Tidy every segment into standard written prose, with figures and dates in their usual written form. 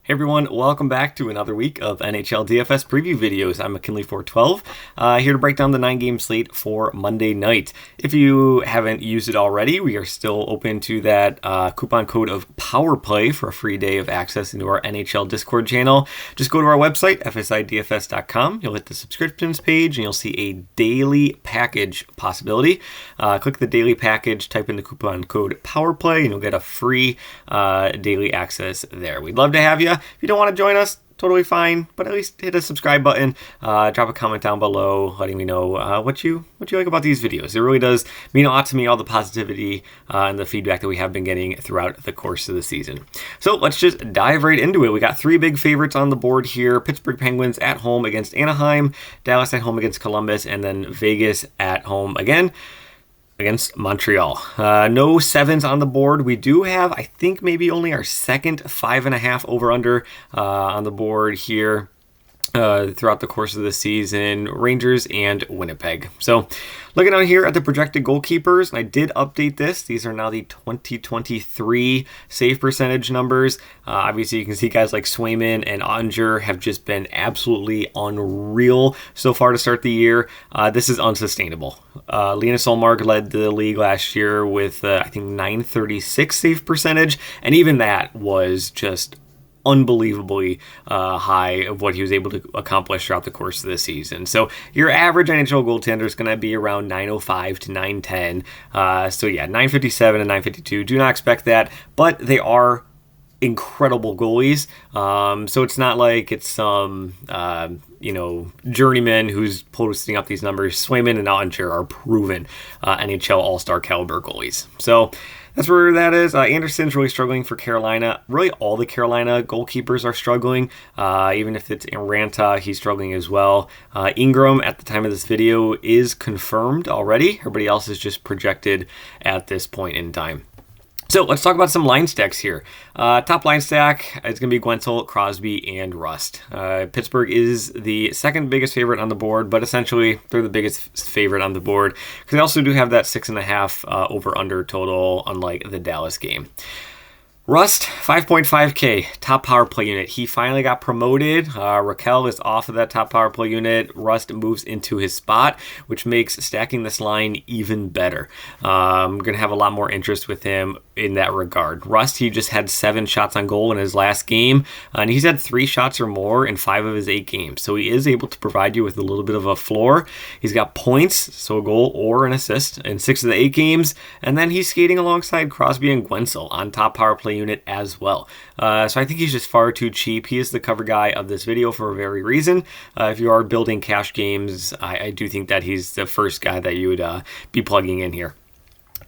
Hey everyone, welcome back to another week of NHL DFS preview videos. I'm McKinley412, here to break down the 9-game slate for Monday night. If you haven't used it already, we are still open to that coupon code of POWERPLAY for a free day of access into our NHL Discord channel. Just go to our website, FSi DFS.com. You'll hit the subscriptions page and you'll see a daily package possibility. Click the daily package, type in the coupon code POWERPLAY, and you'll get a free daily access there. We'd love to have you. If you don't want to join us, totally fine, but at least hit a subscribe button, drop a comment down below letting me know what you like about these videos. It really does mean a lot to me, all the positivity and the feedback that we have been getting throughout the course of the season. So let's just dive right into it. We got three big favorites on the board here: Pittsburgh Penguins at home against Anaheim, Dallas at home against Columbus, and then Vegas at home against Montreal. No sevens on the board. We do have, I think, maybe only our second 5.5 over-under on the board here throughout the course of the season: Rangers and Winnipeg. So looking out here at the projected goalkeepers, and I did update this. These are now the 2023 save percentage numbers. Obviously, you can see guys like Swayman and Ottinger have just been absolutely unreal so far to start the year. This is unsustainable. Linus Ullmark led the league last year with, I think, 936 save percentage, and even that was just unbelievably high of what he was able to accomplish throughout the course of the season. So your average NHL goaltender is going to be around 905 to 910. So yeah, 957 and 952. Do not expect that, but they are incredible goalies. So it's not like it's some journeyman who's posting up these numbers. Swayman and Ottinger are proven NHL All-Star caliber goalies. So that's where that is. Anderson's really struggling for Carolina. Really, all the Carolina goalkeepers are struggling. Even if it's Ranta, he's struggling as well. Ingram, at the time of this video, is confirmed already. Everybody else is just projected at this point in time. So let's talk about some line stacks here. Top line stack is going to be Guentzel, Crosby, and Rust. Pittsburgh is the second biggest favorite on the board, but essentially they're the biggest favorite on the board because they also do have that 6.5 over-under total, unlike the Dallas game. Rust, 5.5K, top power play unit. He finally got promoted. Raquel is off of that top power play unit. Rust moves into his spot, which makes stacking this line even better. I'm going to have a lot more interest with him in that regard. Rust, he just had 7 shots on goal in his last game, and he's had 3 shots or more in 5 of his 8 games. So he is able to provide you with a little bit of a floor. He's got points, so a goal or an assist in 6 of the 8 games, and then he's skating alongside Crosby and Guentzel on top power play unit as well. So I think he's just far too cheap. He is the cover guy of this video for a very reason. If you are building cash games, I do think that he's the first guy that you would be plugging in here.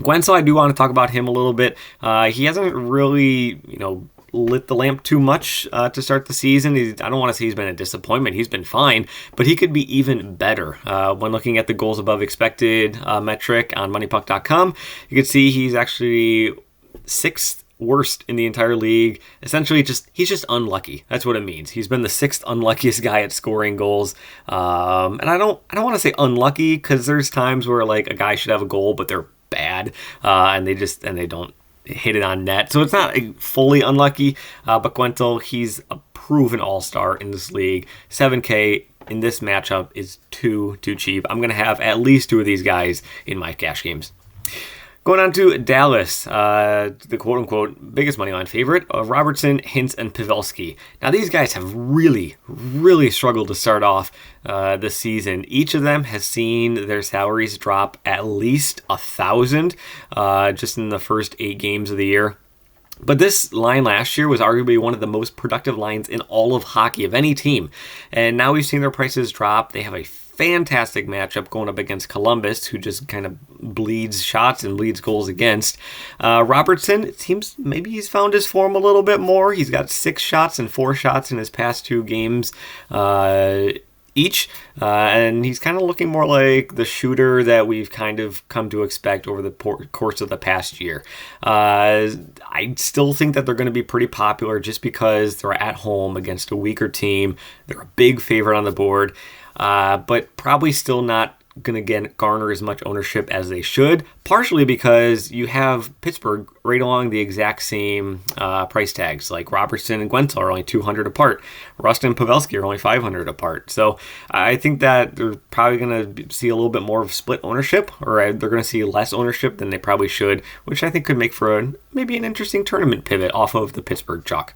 Guentzel, I do want to talk about him a little bit. He hasn't really, lit the lamp too much to start the season. I don't want to say he's been a disappointment. He's been fine, but he could be even better. When looking at the goals above expected metric on moneypuck.com, you can see he's actually 6th worst in the entire league. Essentially, he's just unlucky. That's what it means. He's been the 6th unluckiest guy at scoring goals. And I don't want to say unlucky because there's times where like a guy should have a goal, but they're bad, and they don't hit it on net. So it's not fully unlucky. But Guentzel, he's a proven all-star in this league. 7K in this matchup is too cheap. I'm gonna have at least 2 of these guys in my cash games. Going on to Dallas, the quote-unquote biggest money line favorite of Robertson, Hintz, and Pavelski. Now, these guys have really struggled to start off this season. Each of them has seen their salaries drop at least $1,000 just in the first 8 games of the year. But this line last year was arguably one of the most productive lines in all of hockey of any team. And now we've seen their prices drop. They have a fantastic matchup going up against Columbus, who just kind of bleeds shots and bleeds goals against. Robertson, it seems maybe he's found his form a little bit more. He's got 6 shots and 4 shots in his past 2 games each, and he's kind of looking more like the shooter that we've kind of come to expect over the course of the past year. I still think that they're going to be pretty popular just because they're at home against a weaker team. They're a big favorite on the board, but probably still not going to garner as much ownership as they should, partially because you have Pittsburgh right along the exact same price tags. Like Robertson and Gwenthal are only 200 apart. Rust and Pavelski are only 500 apart. So I think that they're probably going to see a little bit more of split ownership, or they're going to see less ownership than they probably should, which I think could make for maybe an interesting tournament pivot off of the Pittsburgh chalk.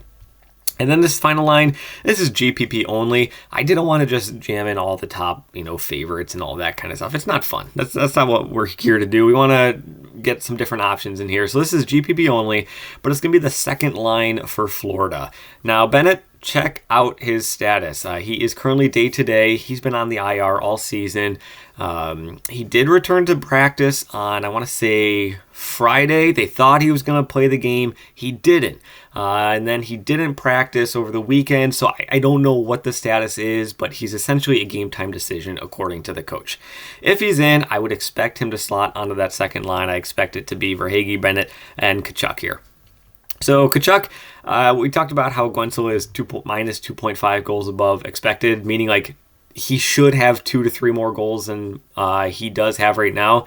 And then this final line, this is GPP only. I didn't want to just jam in all the top, favorites and all that kind of stuff. It's not fun. That's not what we're here to do. We want to get some different options in here. So this is GPP only, but it's going to be the second line for Florida. Now, Bennett, check out his status. He is currently day-to-day. He's been on the IR all season. He did return to practice on, I want to say, Friday. They thought he was going to play the game. He didn't. And then he didn't practice over the weekend, so I don't know what the status is, but he's essentially a game-time decision according to the coach. If he's in, I would expect him to slot onto that second line. I expect it to be Verhaeghe, Bennett, and Tkachuk here. So Tkachuk, we talked about how Gwenthal is minus 2.5 goals above expected, meaning like he should have 2 to 3 more goals than he does have right now.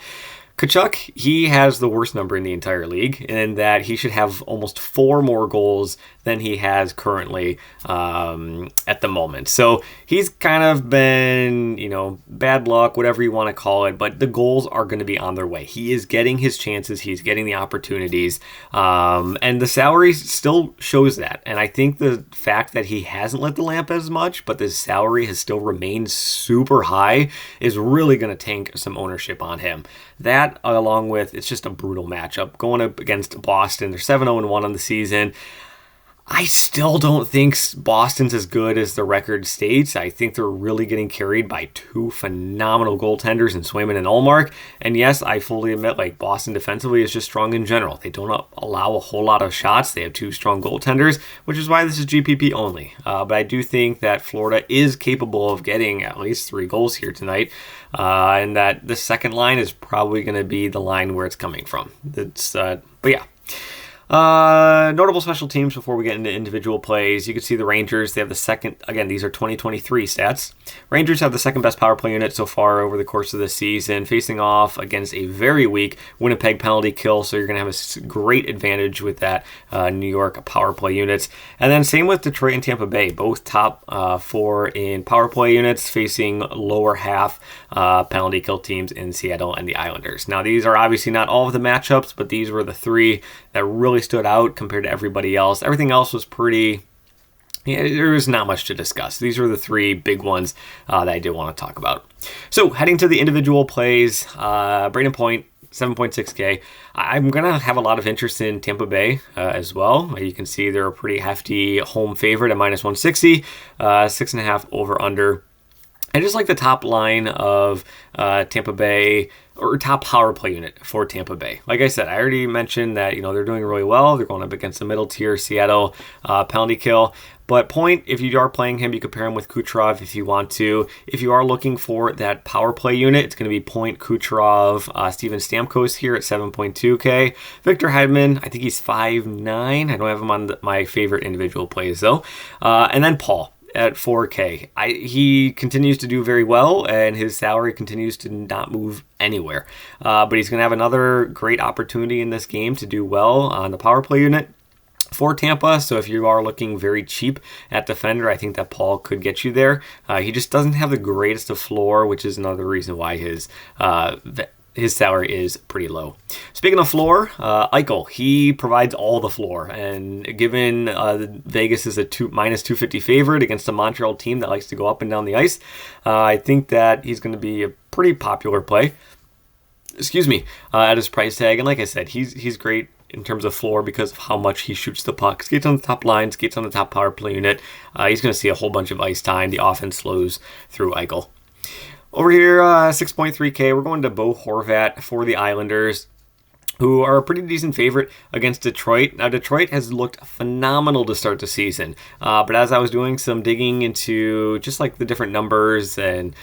Tkachuk, he has the worst number in the entire league, in that he should have almost 4 more goals than he has currently at the moment. So he's kind of been, bad luck, whatever you want to call it, but the goals are going to be on their way. He is getting his chances. He's getting the opportunities, and the salary still shows that. And I think the fact that he hasn't lit the lamp as much, but the salary has still remained super high, is really going to tank some ownership on him. That, along with, it's just a brutal matchup going up against Boston. They're 7-0-1 on the season. I still don't think Boston's as good as the record states. I think they're really getting carried by 2 phenomenal goaltenders in Swayman and Ullmark. And yes, I fully admit, Boston defensively is just strong in general. They don't allow a whole lot of shots. They have 2 strong goaltenders, which is why this is GPP only. But I do think that Florida is capable of getting at least 3 goals here tonight. And that the second line is probably going to be the line where it's coming from. But yeah. Notable special teams before we get into individual plays. You can see the Rangers, they have the second, again, these are 2023 stats. Rangers have the second best power play unit so far over the course of the season, facing off against a very weak Winnipeg penalty kill, so you're going to have a great advantage with that New York power play units. And then same with Detroit and Tampa Bay, both top 4 in power play units, facing lower half penalty kill teams in Seattle and the Islanders. Now, these are obviously not all of the matchups, but these were the 3 that really stood out compared to everybody else. Everything else was pretty, there was not much to discuss. These are the 3 big ones that I did want to talk about. So heading to the individual plays, Brayden Point, 7.6K. I'm going to have a lot of interest in Tampa Bay as well. You can see they're a pretty hefty home favorite at minus 160, 6.5 over under. I just like the top line of Tampa Bay, or top power play unit for Tampa Bay. Like I said, I already mentioned that, they're doing really well. They're going up against the middle tier Seattle penalty kill. But Point, if you are playing him, you could pair him with Kucherov if you want to. If you are looking for that power play unit, it's going to be Point, Kucherov, Steven Stamkos here at 7.2K. Victor Hedman, I think he's 5'9". I don't have him on my favorite individual plays though. And then Paul at 4K. He continues to do very well, and his salary continues to not move anywhere. But he's going to have another great opportunity in this game to do well on the power play unit for Tampa. So if you are looking very cheap at defender, I think that Paul could get you there. He just doesn't have the greatest of floor, which is another reason why his salary is pretty low. Speaking of floor, Eichel, he provides all the floor. And given Vegas is a minus 250 favorite against a Montreal team that likes to go up and down the ice, I think that he's going to be a pretty popular play. At his price tag. And like I said, he's great in terms of floor because of how much he shoots the puck. Skates on the top line, skates on the top power play unit. He's going to see a whole bunch of ice time. The offense slows through Eichel. Over here, 6.3K, we're going to Bo Horvat for the Islanders, who are a pretty decent favorite against Detroit. Now, Detroit has looked phenomenal to start the season, but as I was doing some digging into just like the different numbers and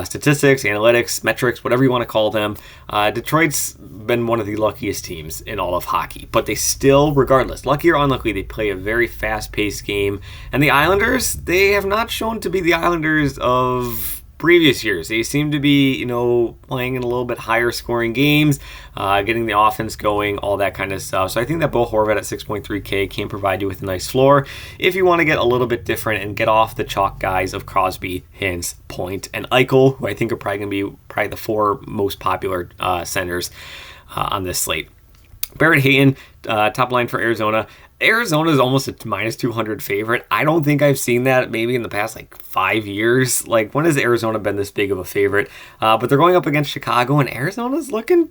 statistics, analytics, metrics, whatever you want to call them, Detroit's been one of the luckiest teams in all of hockey, but they still, regardless, lucky or unlucky, they play a very fast-paced game, and the Islanders, they have not shown to be the Islanders of previous years. They seem to be, playing in a little bit higher scoring games, getting the offense going, all that kind of stuff. So I think that Bo Horvat at 6.3K can provide you with a nice floor if you want to get a little bit different and get off the chalk guys of Crosby, Hintz, Point, and Eichel, who I think are probably going to be the four most popular centers on this slate. Barrett Hayton, top line for Arizona. Arizona is almost a minus 200 favorite. I don't think I've seen that maybe in the past 5 years. When has Arizona been this big of a favorite? But they're going up against Chicago, and Arizona's looking,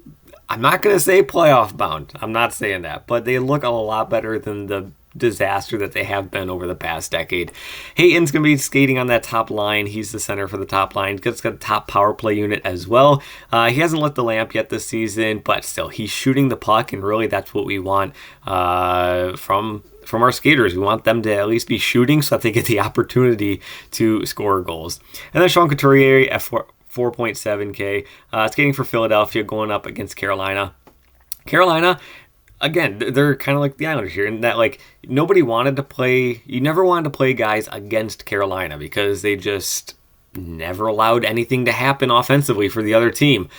I'm not going to say playoff bound. I'm not saying that. But they look a lot better than the disaster that they have been over the past decade. Hayton's going to be skating on that top line. He's the center for the top line. He's got a top power play unit as well. He hasn't lit the lamp yet this season, but still, he's shooting the puck, and really that's what we want from our skaters. We want them to at least be shooting so that they get the opportunity to score goals. And then Sean Couturier at 4.7K, skating for Philadelphia, going up against Carolina. Carolina, again, they're kind of like the Islanders here in that, nobody wanted to play, you never wanted to play guys against Carolina because they just never allowed anything to happen offensively for the other team.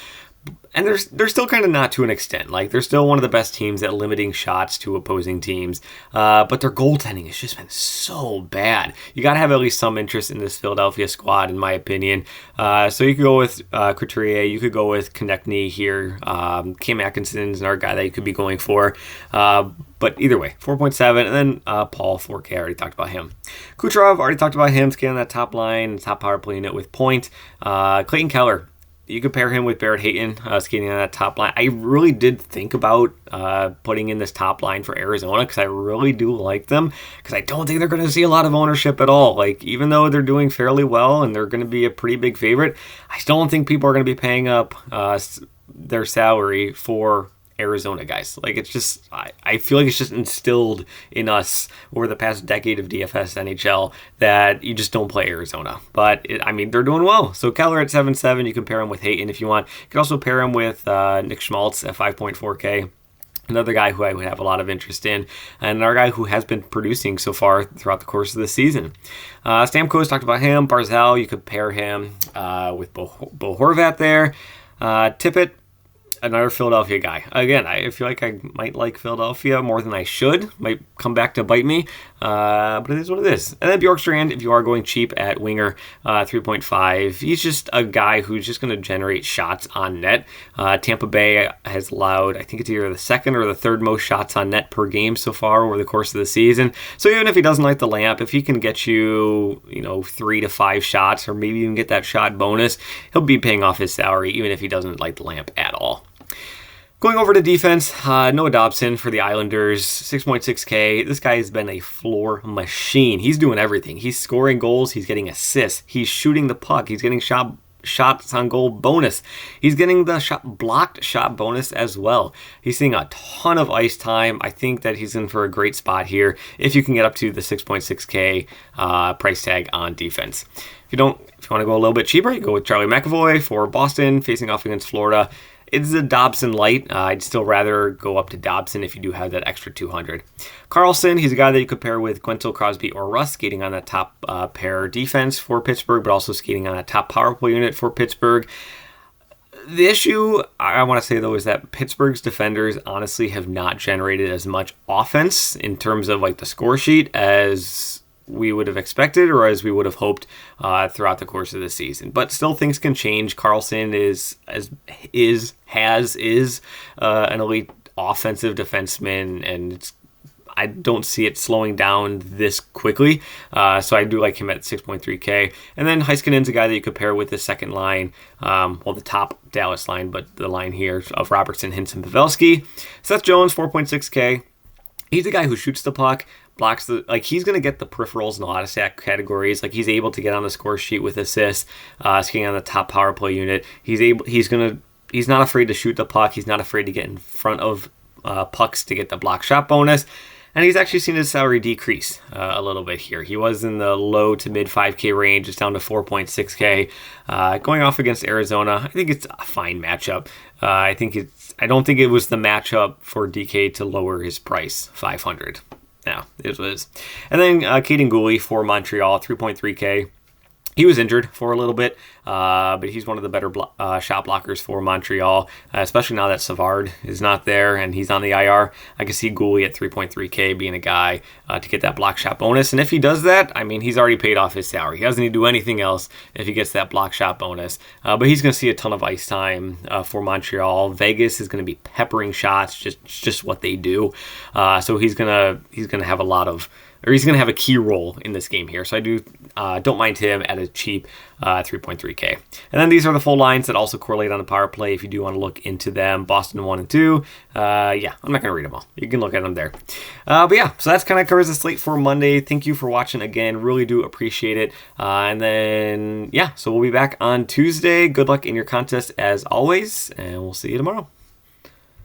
And they're still kind of not to an extent. They're still one of the best teams at limiting shots to opposing teams. But their goaltending has just been so bad. You got to have at least some interest in this Philadelphia squad, in my opinion. So you could go with Couturier. You could go with Konechny here. Cam Atkinson's another guy that you could be going for. But either way, 4.7. And then Paul, 4K. I already talked about him. Kucherov, already talked about him. Skating on that top line, top power play unit with Point. Clayton Keller. You could pair him with Barrett Hayton, skating on that top line. I really did think about putting in this top line for Arizona because I really do like them, because I don't think they're going to see a lot of ownership at all. Even though they're doing fairly well and they're going to be a pretty big favorite, I still don't think people are going to be paying up their salary for Arizona guys. It's just, I feel like it's just instilled in us over the past decade of DFS NHL that you just don't play Arizona. But they're doing well. So Keller at 7.7, you can pair him with Hayton if you want. You can also pair him with Nick Schmaltz at 5.4K. Another guy who I would have a lot of interest in, and another guy who has been producing so far throughout the course of the season. Stamkos, talked about him. Barzal, you could pair him with Bo Horvat there. Tippett, another Philadelphia guy. Again, I feel like I might like Philadelphia more than I should. Might come back to bite me, but it is what it is. And then Bjorkstrand, if you are going cheap at winger, 3.5. He's just a guy who's just going to generate shots on net. Tampa Bay has allowed, I think it's either the second or the third most shots on net per game so far over the course of the season. So even if he doesn't light the lamp, if he can get you, 3 to 5 shots, or maybe even get that shot bonus, he'll be paying off his salary even if he doesn't light the lamp at all. Going over to defense, Noah Dobson for the Islanders, 6.6K. This guy has been a floor machine. He's doing everything. He's scoring goals. He's getting assists. He's shooting the puck. He's getting shots on goal bonus. He's getting the blocked shot bonus as well. He's seeing a ton of ice time. I think that he's in for a great spot here if you can get up to the 6.6K price tag on defense. If you want to go a little bit cheaper, you go with Charlie McAvoy for Boston, facing off against Florida. It's a Dobson light. I'd still rather go up to Dobson if you do have that extra 200. Carlson, he's a guy that you could pair with Quentin, Crosby, or Russ, skating on that top pair defense for Pittsburgh, but also skating on a top power play unit for Pittsburgh. The issue, I want to say, though, is that Pittsburgh's defenders honestly have not generated as much offense in terms of the score sheet as we would have expected or as we would have hoped throughout the course of the season. But still, things can change. Carlson is an elite offensive defenseman, and I don't see it slowing down this quickly. So I do like him at 6.3K. And then Heiskanen's a guy that you could pair with the second line, the top Dallas line, but the line here of Robertson, Hintz, and Pavelski. Seth Jones, 4.6K. He's a guy who shoots the puck, blocks he's going to get the peripherals in a lot of stat categories. He's able to get on the score sheet with assists, skating on the top power play unit. He's not afraid to shoot the puck. He's not afraid to get in front of pucks to get the block shot bonus. And he's actually seen his salary decrease a little bit here. He was in the low to mid 5K range. It's down to 4.6K. Going off against Arizona, I think it's a fine matchup. I don't think it was the matchup for DK to lower his price, 500. Yeah, it is what it is. And then Caden Gooley for Montreal, 3.3K. He was injured for a little bit, but he's one of the better shot blockers for Montreal, especially now that Savard is not there and he's on the IR. I can see Gouli at 3.3K being a guy to get that block shot bonus. And if he does that, I mean, he's already paid off his salary. He doesn't need to do anything else if he gets that block shot bonus. But he's going to see a ton of ice time for Montreal. Vegas is going to be peppering shots, just what they do. So he's gonna have a lot of, or he's going to have a key role in this game here. So I don't mind him at a cheap 3.3K. And then these are the full lines that also correlate on the power play if you do want to look into them. Boston 1 and 2. Yeah, I'm not going to read them all. You can look at them there. But yeah, so that's kind of covers the slate for Monday. Thank you for watching again. Really do appreciate it. And then, yeah, so we'll be back on Tuesday. Good luck in your contest as always, and we'll see you tomorrow.